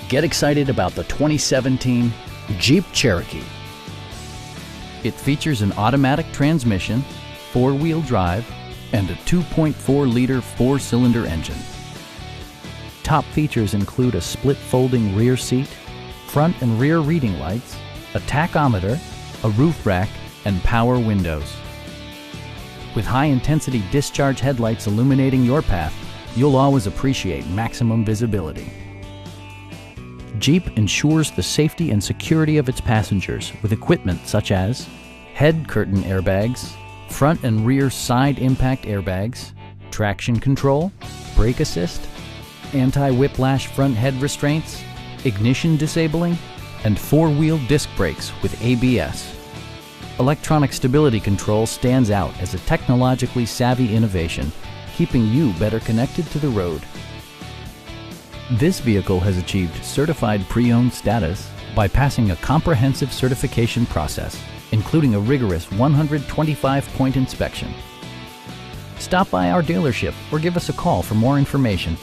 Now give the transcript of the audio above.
Get excited about the 2017 Jeep Cherokee. It features an automatic transmission, four-wheel drive, and a 2.4-liter four-cylinder engine. Top features include a split folding rear seat, front and rear reading lights, a tachometer, a roof rack, and power windows. With high-intensity discharge headlights illuminating your path, you'll always appreciate maximum visibility. Jeep ensures the safety and security of its passengers with equipment such as head curtain airbags, front and rear side impact airbags, traction control, brake assist, anti-whiplash front head restraints, ignition disabling, and four-wheel disc brakes with ABS. Electronic stability control stands out as a technologically savvy innovation, keeping you better connected to the road. This vehicle has achieved certified pre-owned status by passing a comprehensive certification process, including a rigorous 125-point inspection. Stop by our dealership or give us a call for more information.